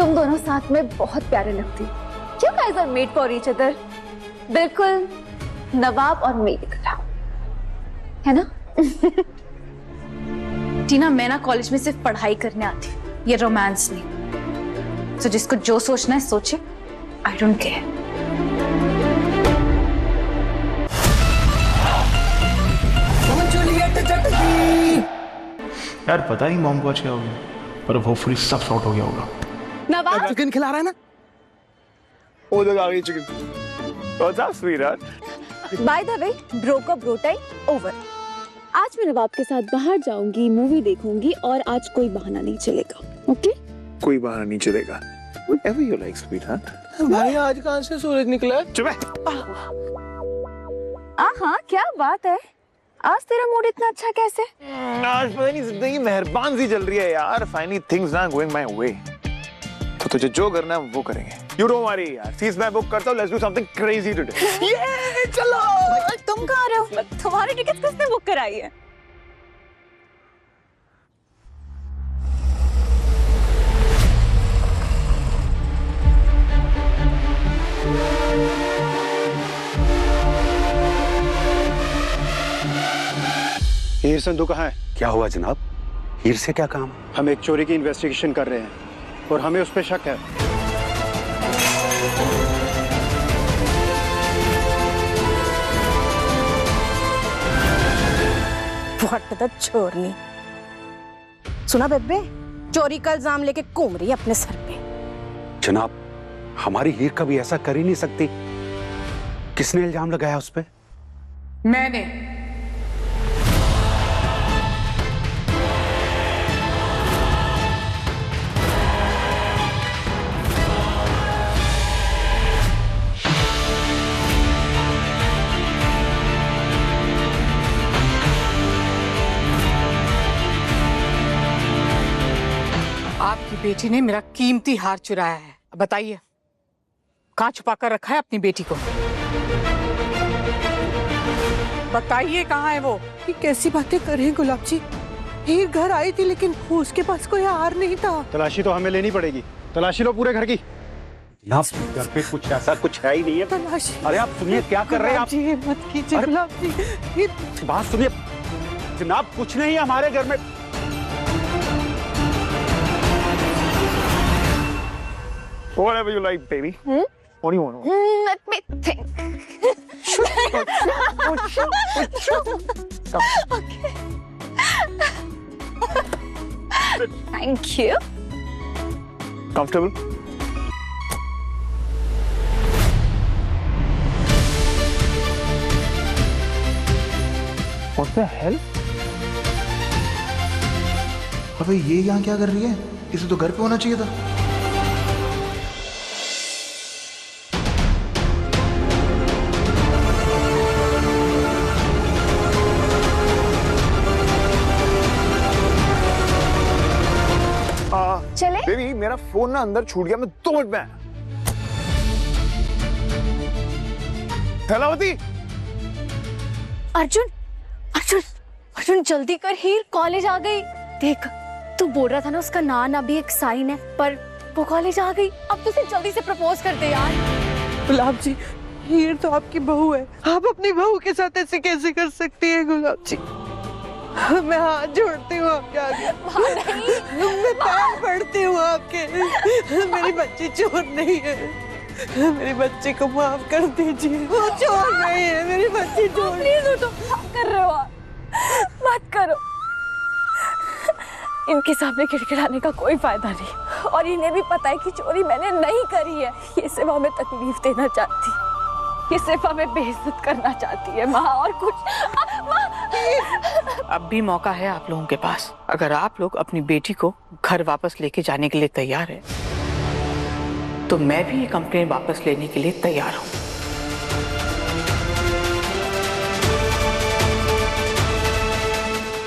तुम दोनों साथ में बहुत प्यारे लगती हो। You guys are made for each other. बिल्कुल नवाब और मेरी तरह, है ना? टीना, मैं ना कॉलेज में सिर्फ पढ़ाई करने आती हूँ, ये रोमांस नहीं। तो जिसको जो सोचना है सोचे, I don't care. यार पता नहीं मॉम को आज क्या हो गया, पर होपफुली सब सॉर्ट हो गया होगा। नवाब, चिकन खिला रहा है ना? ओ लोग आ गई chicken. What's up, sweetheart? by the way, bro का ब्रो टाइम ओवर। आज मैं नवाब के साथ बाहर जाऊंगी, मूवी देखूंगी और आज कोई बहाना नहीं चलेगा, ओके? कोई बहाना नहीं चलेगा। Whatever you like, sweetheart. भाई आज कहाँ से सूरज निकला? चुप है। हाँ, क्या बात है? आज तेरा मूड इतना अच्छा कैसे? आज पता नहीं जिंदगी मेहरबान सी चल रही है यार। Finally things are going my way. तो तुझे जो करना है वो करेंगे। You don't worry यार। फीस मैं बुक करता हूँ। Let's do something crazy today. ये चलो। तुम कहाँ रहे हो? तुम्हारी टिकट किसने बुक कराई है? हीर संधू कहाँ है? क्या हुआ जनाब? हीर से क्या काम? हम एक चोरी की इन्वेस्टिगेशन कर रहे हैं और हमें उस पर शक है। छोरनी सुना बेबे, चोरी का इल्जाम लेके घूम रही है अपने सर पे। जनाब, हमारी हीर कभी ऐसा कर ही नहीं सकती। किसने इल्जाम लगाया उस पे? मैंने। आपकी बेटी ने मेरा कीमती हार चुराया है। बताइए, कहाँ छुपा कर रखा है अपनी बेटी को? बताइए कहाँ है वो? ये कैसी बातें कर रहे हैं गुलाब जी? हीर घर आई थी लेकिन उसके पास कोई हार नहीं था। तलाशी तो हमें लेनी पड़ेगी। तलाशी लो पूरे घर की। जनाब, घर पे कुछ ऐसा कुछ है ही नहीं है। तलाशी। अरे आप सुनिए, क्या कर रहे हैं आप? जी, ये मत कीजिए गुलाब जी। ये बात सुनिए जनाब, कुछ नहीं है हमारे घर में। Whatever you like, baby. What do you want? Let me think. Okay. Thank you. Comfortable? What the hell? अबे ये यहाँ क्या कर रही है? इसे तो घर पे होना चाहिए था। चले? बेबी मेरा फोन ना अंदर छूट गया, मैं 2 मिनट में आया। कलावती, अर्जुन, अर्जुन, अर्जुन जल्दी कर, हीर कॉलेज आ गई। देख, तू बोल रहा था ना उसका नान अभी एक साइन है, पर वो कॉलेज आ गई। अब तो उसे जल्दी से प्रपोज कर दे यार। गुलाब जी, हीर तो आपकी बहू है। आप अपनी बहू के साथ ऐसे कैसे कर सकती है गुलाब जी? मैं हाथ जोड़ती हूँ आपके आगे। मैं पैर पड़ती हूँ आपके। मेरी बच्ची चोर नहीं है। मेरी बच्ची को माफ कर दीजिए। वो चोर नहीं है, मेरी बच्ची चोर। प्लीज उठो, कर रहे हो आप? मत करो। इनके सामने खिड़खिड़ाने का कोई फायदा नहीं, और इन्हें भी पता है कि चोरी मैंने नहीं करी है। ये सिर्फ हमें तकलीफ देना चाहती है, ये सिर्फ हमें बेइज्जत करना चाहती है माँ, और कुछ। माँ, अब भी मौका है आप लोगों के पास। अगर आप लोग अपनी बेटी को घर वापस लेके जाने के लिए तैयार है, तो मैं भी ये कंप्लेंट वापस लेने के लिए तैयार हूँ।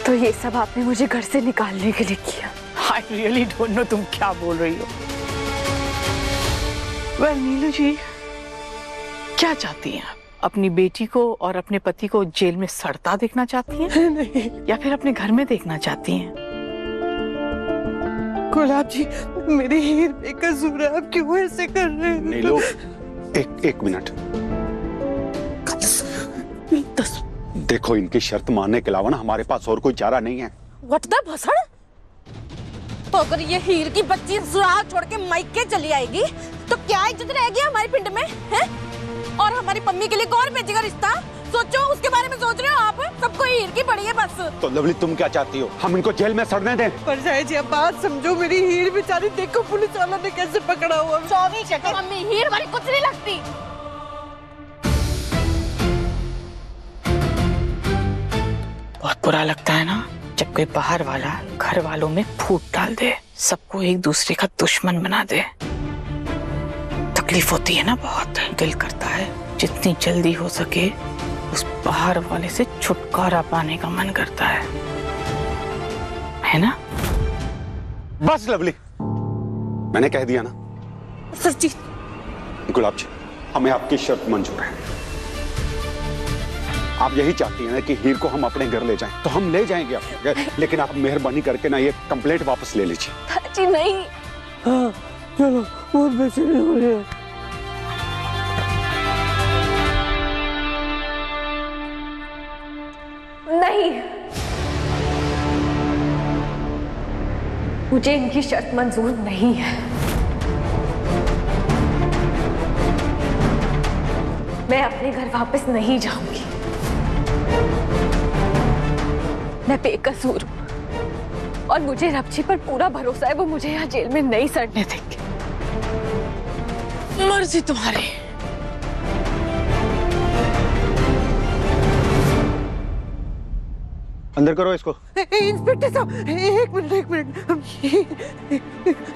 तो ये सब आपने मुझे घर से निकालने के लिए किया? I really don't know तुम क्या बोल रही हो। well, नीलू जी, क्या चाहती हैं आप? अपनी बेटी को और अपने पति को जेल में सड़ता देखना चाहती हैं? नहीं या फिर अपने घर में देखना चाहती हैं? गुलाब जी, मेरी हीर बेकसूर है, आप क्यों ऐसे कर रहे हैं? नीलू, एक मिनट। देखो, इनकी शर्त मानने के अलावा ना हमारे पास और कोई चारा नहीं है। व्हाट द भसड़? तो अगर ये हीर की बच्ची सुराग छोड़ के मायके चली आएगी तो क्या इज्जत रहेगी हमारी पिंड में, हैं? और हमारी मम्मी के लिए कौन भेजेगा रिश्ता? सोचो, उसके बारे में सोच रहे हो आप? सबको हीर की पड़ी है बस। तो लवली, तुम क्या चाहती हो? हम इनको जेल में सड़ने दें? परछाई जी, अब बात समझो, मेरी हीर बेचारी देखो पुलिस वालों ने कैसे पकड़ा हुआ। 24 घंटे मम्मी, हीर हमारी कुछ नहीं लगती। बहुत बुरा लगता है ना जब कोई बाहर वाला घर वालों में फूट डाल दे, सबको एक दूसरे का दुश्मन बना दे। तकलीफ होती है ना बहुत। दिल करता है जितनी जल्दी हो सके उस बाहर वाले से छुटकारा पाने का मन करता है ना? बस लवली, मैंने कह दिया ना। सच्ची गुलाब जी, हमें आपकी शर्त मंजूर है। आप यही चाहती हैं ना कि हीर को हम अपने घर ले जाएं, तो हम ले जाएंगे अपने घर, लेकिन आप मेहरबानी करके ना ये कंप्लेंट वापस ले लीजिए। जी नहीं। हाँ, चलो, बहुत बेचैनी हो रही है। नहीं, मुझे इनकी शर्त मंजूर नहीं है। मैं अपने घर वापस नहीं जाऊंगी। मैं बेकसूर हूं और मुझे रब्जी पर पूरा भरोसा है, वो मुझे यहाँ जेल में नहीं सड़ने देंगे। मर्जी तुम्हारी। अंदर करो इसको। इंस्पेक्टर साहब, एक मिनट।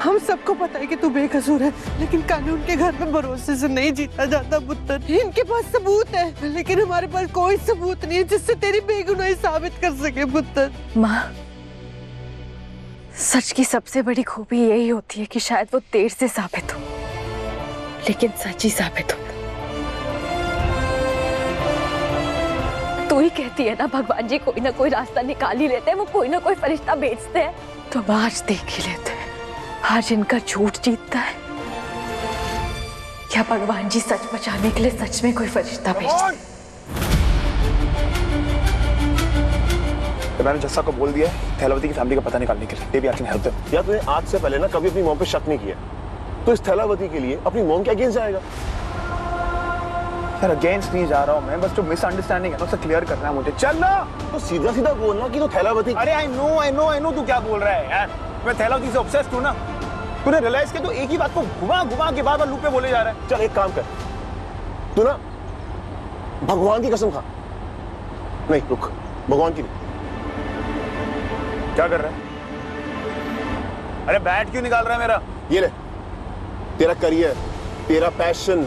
हम सबको पता है कि तू बेकसूर है, लेकिन कानून के घर में भरोसे से नहीं जीता जाता पुत्र। इनके पास सबूत है, लेकिन हमारे पास कोई सबूत नहीं है जिससे तेरी बेगुनाही साबित कर सके पुत्र। माँ, सच की सबसे बड़ी खूबी यही होती है कि शायद वो देर से साबित हो, लेकिन सच ही साबित हो। तू ही कहती है ना, भगवान जी कोई ना कोई रास्ता निकाल ही लेते हैं, वो कोई ना कोई फरिश्ता भेजते हैं। तो आज देख ही लेते हैं, आज इनका झूठ जीतता है क्या भगवान जी सच बचाने के लिए सच में कोई फरिश्ता भेजते हैं। तो मैंने जस्सा को बोल दिया थैलावती की फैमिली का पता निकालने के लिए। Baby I can help them. या तूने आज से पहले ना कभी अपनी मॉम पे शक नहीं किया, तो इस थैलावती के लिए अपनी मॉम के अगेंस्ट जाएगा? सर अगेंस्ट नहीं जा रहा हूँ मैं, बस जो मिसअंडरस्टैंडिंग है ना उसे क्लियर करना है मुझे। चल ना, तो सीधा सीधा बोलना कि तो थैलावती। अरे आई नो तू क्या बोल रहा है यार। मैं थैलावती से ऑब्सेस्ड हूँ ना। तूने रियलाइज किया तो एक ही बात को घुमा के बार-बार लूप पे बोले जा रहा है। चल एक काम कर, तू ना भगवान की कसम खा। नहीं रुक, भगवान की नहीं। क्या कर रहा है? अरे बैट क्यों निकाल रहा है मेरा? ये ले, तेरा करियर, तेरा पैशन,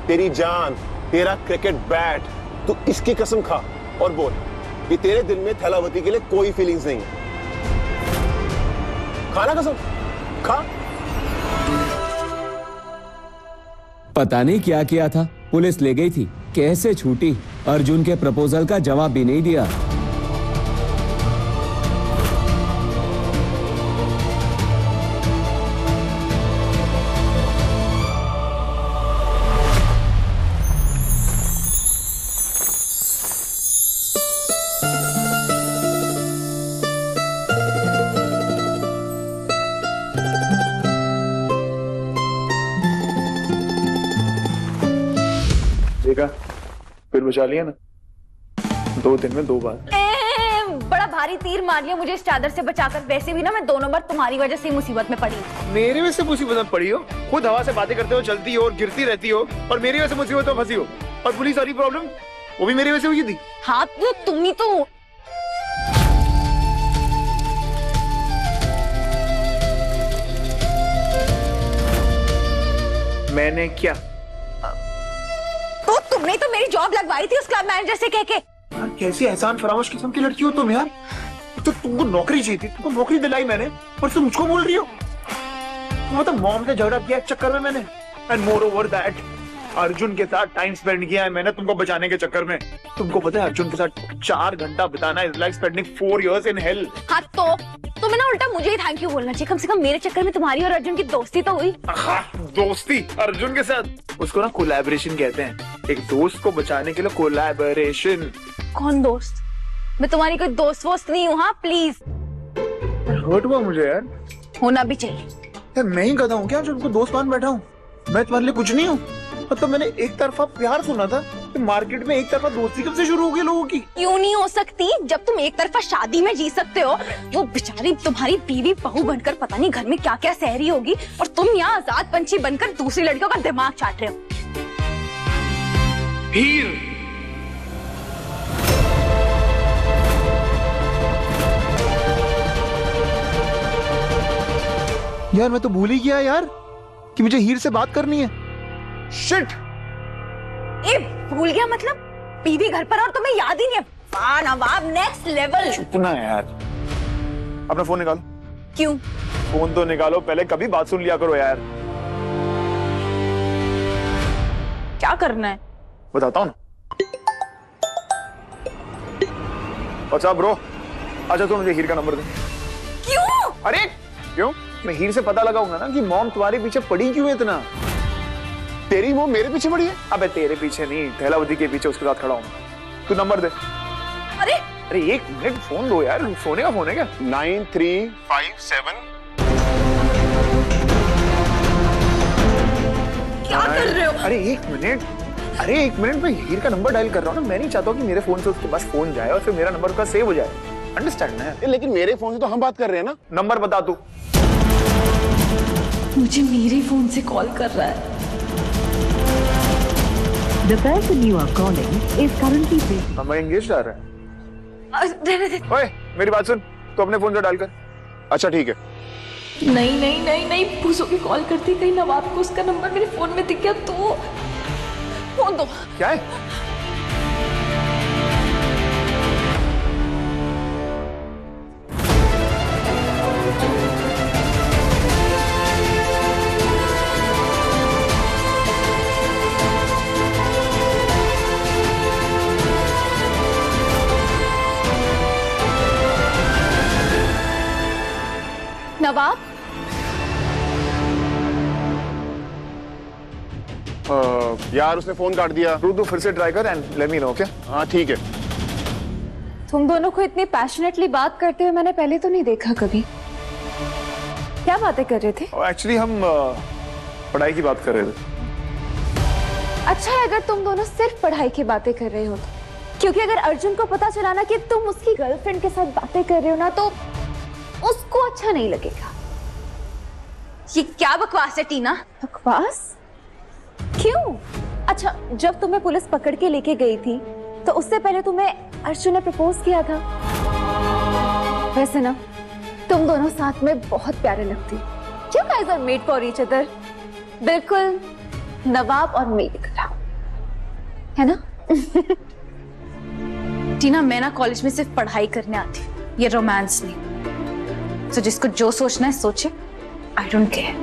तेरी जान, तेरा क्रिकेट बैट, तू इसकी कसम खा और बोल कि तेरे दिल में थैलावती के लिए कोई फीलिंग्स नहीं है। खाना कसम खा। पता नहीं क्या किया था, पुलिस ले गई थी, कैसे छूटी। अर्जुन के प्रपोजल का जवाब भी नहीं दिया। देखा, फिर बचा लिया ना 2 दिन में 2 बार। बड़ा भारी तीर मार लिया मुझे इस चादर से बचाकर। वैसे भी ना मैं 2 नंबर तुम्हारी वजह से मुसीबत में पड़ी। मेरी वजह से मुसीबत में पड़ी हो? खुद हवा से बातें करते हो, चलती हो और गिरती रहती हो, और मेरी वजह से मुसीबत में फंसी हो। और पुलिस वाली प्रॉब्लम वो भी मेरी वजह से हुई थी। हाँ तो तुम ही तो। मैंने क्या? तो तुमने तो मेरी जॉब लगवाई थी उस क्लब मैनेजर से कह के। यार कैसी एहसान फरामोश किस्म की लड़की हो तुम यार। तो तुमको नौकरी चाहिए थी, तुमको नौकरी दिलाई मैंने, और तुम मुझको बोल रही हो। मतलब मॉम से झगड़ा किया इस चक्कर में मैंने। And more over that Arjun के साथ टाइम स्पेंड किया है मैंने तुमको बचाने के चक्कर में। तुमको पता है अर्जुन के साथ 4 घंटा बिताना is like spending 4 years in hell। हाँ तो तुम्हें ना उल्टा मुझे ही थैंक यू बोलना चाहिए। कम से कम मेरे चक्कर में तुम्हारी और अर्जुन की दोस्ती तो हुई। दोस्ती अर्जुन के साथ? उसको ना कोलैबोरेशन कहते हैं। एक दोस्त को बचाने के लिए कोलैबोरेशन। कौन दोस्त? मैं तुम्हारी कोई दोस्त वोस्त नहीं हूँ। हाँ प्लीज। हर्ट हुआ मुझे यार। होना भी चाहिए यार, मैं ही गधा हूँ क्या जो उनको दोस्त मान बैठा हूँ? मैं तुम्हारे लिए कुछ नहीं हूँ। मतलब मैंने एक तरफा प्यार सुना था कि मार्केट में एक तरफा दोस्ती कब से शुरू हो गई लोगों की? क्यों नहीं हो सकती? जब तुम एक तरफा शादी में जी सकते हो, वो बेचारी तुम्हारी बीवी बहू बनकर पता नहीं घर में क्या क्या सह रही होगी, और तुम यहाँ आजाद पंछी बनकर दूसरी लड़कियों का दिमाग चाट रहे हो। हीर, यार मैं तो भूल ही गया यार कि मुझे हीर से बात करनी है। शिट! ए, भूल गया मतलब? बीवी घर पर और तुम्हें याद ही नहीं है? वाह नवाब, नेक्स्ट लेवल। चुप ना यार, अपना फोन निकालो। क्यों? फोन तो निकालो पहले, कभी बात सुन लिया करो यार। क्या करना है? बताता हूँ ना। अच्छा ब्रो, अच्छा तो मुझे हीर का नंबर दे। क्यों? अरे क्यों? मैं हीर से पता लगाऊंगा ना कि मॉम तुम्हारे पीछे पड़ी क्यों है इतना। तेरी मॉम मेरे पीछे पड़ी है? अबे तेरे पीछे नहीं, थैलावती के पीछे उसके साथ खड़ा हूँ। तू नंबर दे। अरे अरे एक मिनट, फोन दो यार। सोने का फोन है क्या? 9357। क्या कर रहे हो? अरे एक मिनट, अरे एक मिनट, मैं हीर का नंबर डायल कर रहा हूँ ना। मैं नहीं चाहता कि मेरे फोन से उसके पास फोन जाए और फिर मेरा नंबर उसका सेव हो जाए। अंडरस्टैंड ना? लेकिन मेरे फोन से तो हम बात कर रहे हैं ना। नंबर बता तू। मुझे मेरे फोन से कॉल कर रहा है। The person you are calling is currently busy. Number engage आ रहा है। ओए मेरी बात सुन, तो अपने फोन से डायल कर। अच्छा ठीक है। नहीं नहीं नहीं नहीं, पूछो की कॉल करती, कहीं नवाब को उसका नंबर मेरे फोन में दिख गया तो। फोन दो। क्या है? नवाब, यार उसने फोन काट दिया। तू फिर से ट्राई कर एंड लेट मी नो। क्या? हाँ ठीक है। तुम दोनों को इतनी पैशनेटली बात करते हुए मैंने पहले तो नहीं देखा कभी। क्या बातें कर रहे थे? एक्चुअली हम पढ़ाई की बात कर रहे थे। अच्छा है अगर तुम दोनों सिर्फ पढ़ाई की बातें कर रहे हो तो, क्योंकि अगर अर्जुन को पता चला ना कि तुम उसकी गर्लफ्रेंड के साथ बातें कर रहे हो ना, तो उसको अच्छा नहीं लगेगा। ये क्या बकवास है टीना? बकवास? क्यों? अच्छा जब तुम्हें पुलिस पकड़ के लेके गई थी तो उससे पहले तुम्हें अर्जुन ने प्रपोज किया था। वैसे ना तुम दोनों साथ में बहुत प्यारे लगते हो। You guys are made for each other। बिल्कुल नवाब और मेरी तरह, है ना? टीना मैं ना कॉलेज में सिर्फ पढ़ाई करने आती हूँ, ये रोमांस नहीं। तो जिसको जो सोचना है सोचे, I don't care।